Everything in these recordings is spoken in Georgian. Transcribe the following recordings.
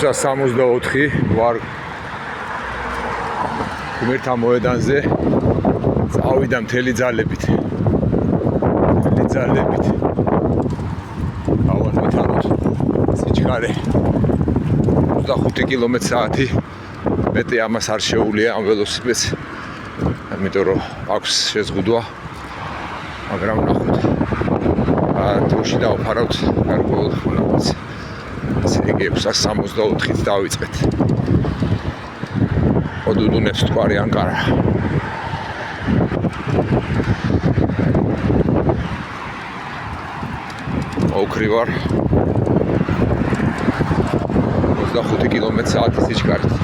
664 ვარ გმირთა მოედანზე წავიდა მთელი ძალებით გავანვითაროთ სიჩქარე 25 კმ/სთ მეტი ამას არ შეუძლია ამ ველოსიპედს იმიტომ რომ აქვს შეზღუდვა მაგრამ ნახოთ დროში დავფარავთ გარკვეულ ხონაურს ესე იგი 664-ით დავიწყეთ ოდუდუნებს თქვარი ანკარა ოქრი ვარ 25 კმ/სთ სიჩქარით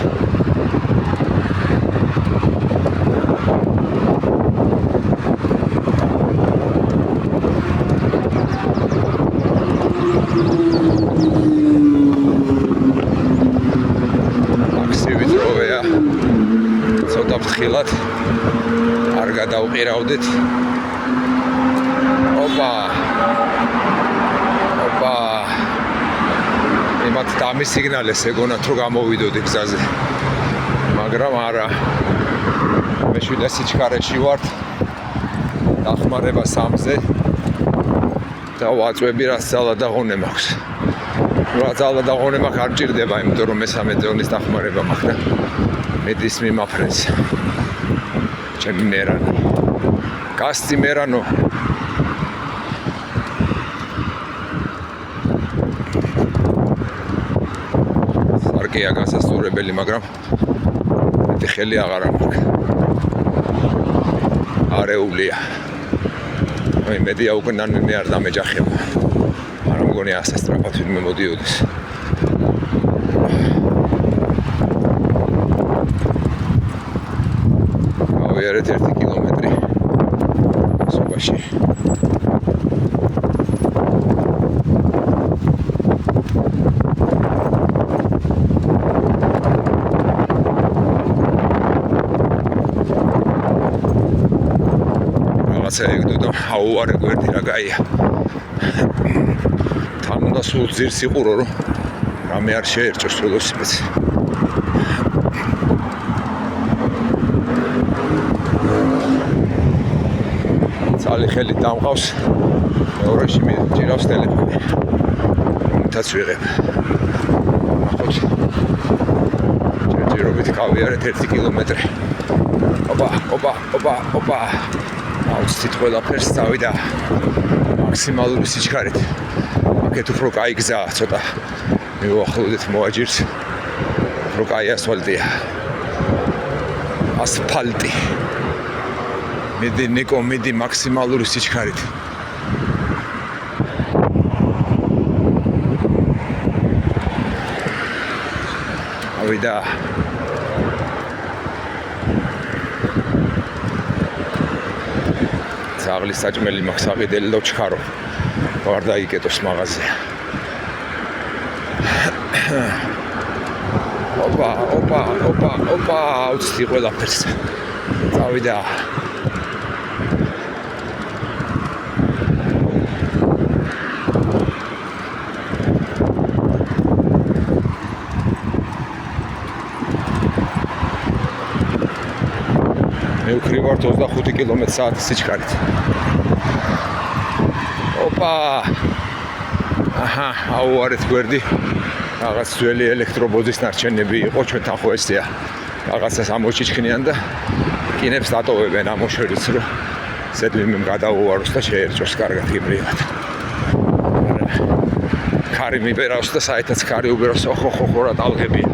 ხილად არ გადავყირავდეთ. ოპა. იმათ დამისიგნალეს ეგონათ რომ გამოვიდოდი გზაზე. მაგრამ არა. მე შვიდა სიჩქარეში ვარ. დახმარება 3-ზე. და ვაწვევი რა ძალა და ღონე მაქვს. რა ძალა და ღონე მაქვს არ ჭირდება, იმიტომ რომ მესამე ზონის დახმარება მაქვს და მედის მიმაფრენს. ჩემი მერანო. გასცი მერანო. სარკეა გასასწორებელი, მაგრამ მეტი ხელი აღარ მაქვს. არეულია. აი მედია უკან მე არ დამეჯახება. არ მგონი ასე სწრაფად ვინმე მოდიოდეს. ავიარეთ 1 კილომეტრი სოფაში. რაღაცა ეგდოდა აუარე გვერდი რა გაია. თან უნდა სულ ძირს იყურო რომ რამე არ შეერჭოს ველოსიპედს. წალი ხელით დამყავს მეორეში მიჭირავს ტელეფონი რომითაც ვიღებ ნახოთ ჯერჯერობით გავიარეთ 1 კილომეტრი ოპა აუცით ყველაფერს წავიდა მაქსიმალური სიჩქარით აქეთ უფრო კაი გზაა ცოტა მივუახლოვდეთ მოაჯირს უფრო კაი ასფალტი მიდი მაქსიმალური სიჩქარით. ავიდა. ზაღლის საჭმელი მაქვს აყიდელი და ვჩქარო. ვარ დაიკეტოს მაღაზია. ოპა, აუცი ყველაფერს. წავიდა. მე ვქრი ვარ 25 კმ/სთ სიჩქარით. ოპა. აჰა, აუარეთ გვერდი. რაღაც ძველი ელექტრობოზის ნარჩენები იყო ჩვენთან ხო ესეა. რაღაცას ამოჩიჩქნიან და კინებს დატოვებენ ამოშორიც რომ ზედმიმ გადაუვაროს და შეერჭოს კარგად იმრივად. ქარი მიბერავს და საერთოდ ქარი უბერავს ხო რა ტალღებია.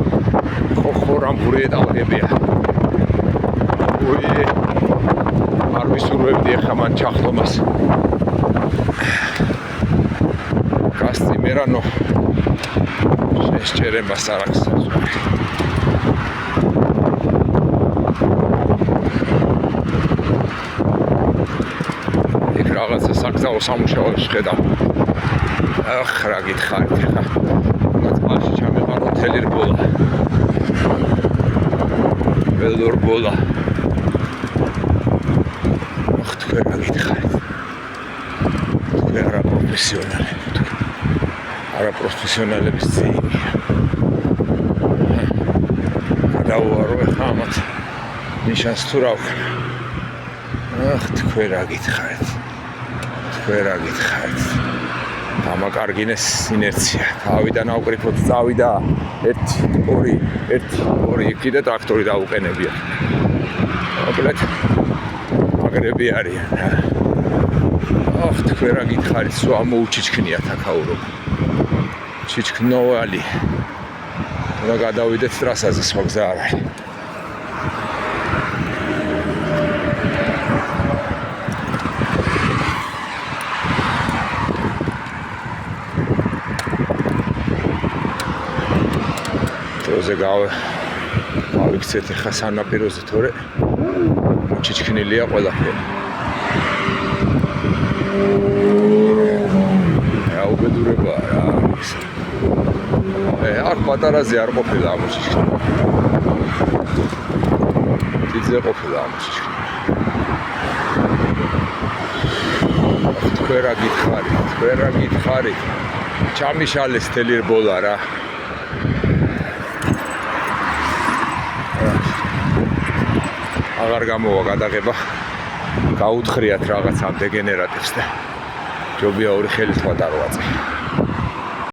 ხო რამბურია ტალღებია. არ ვისურვებდი ახლა მან ჩახტომას. გასცი მერანო შესჭერებას არ აქვს. იქ რაღაცა საგზაო სამუშაოს ხედავ. რა გითხარით ახლა. წყალში ჩამეყარო მთელი რბოლა. ველორბოლა. რა გითხარით. რა რა პროფესიონალები თუ არა პროფესიონალების ძეიმია. გადავუარო ეხლა ამათ ნიშანს თუ რა ვქნა. ახ თქვენ რა გითხარით. დამაკარგინეს ინერცია. თავიდან ავკრიფოთ წავიდა 1 2 იქით და ტრაქტორი დაუყენებია. მოკლედ მაგრები არიან. ახ თქვენ რა გითხარით, სულ ამოუჩიჩქნიათ აქაურო. ჩიჩქნოვალი. რა გადავიდეთ ტრასაზე, სხვა გზა არ არის. ზე გავიქცეთ ხა სანაპიროზე თორე ჩიჩქნილია ყველაფერი. რა უბედურება რა ის. აქ პატარაზე არ ყოფილა ამოჩიჩქნილი. დიდზე ყოფილა ამოჩიჩქნილი. თქვენ რა გითხარით. ჩამიშალეს თელი რბოლა რა. აღარ გამოვა გადაღება. გაუთხრიათ რაღაც ამ დეგენერატივს და ჯობია ორი ხელით ვატარო აწი.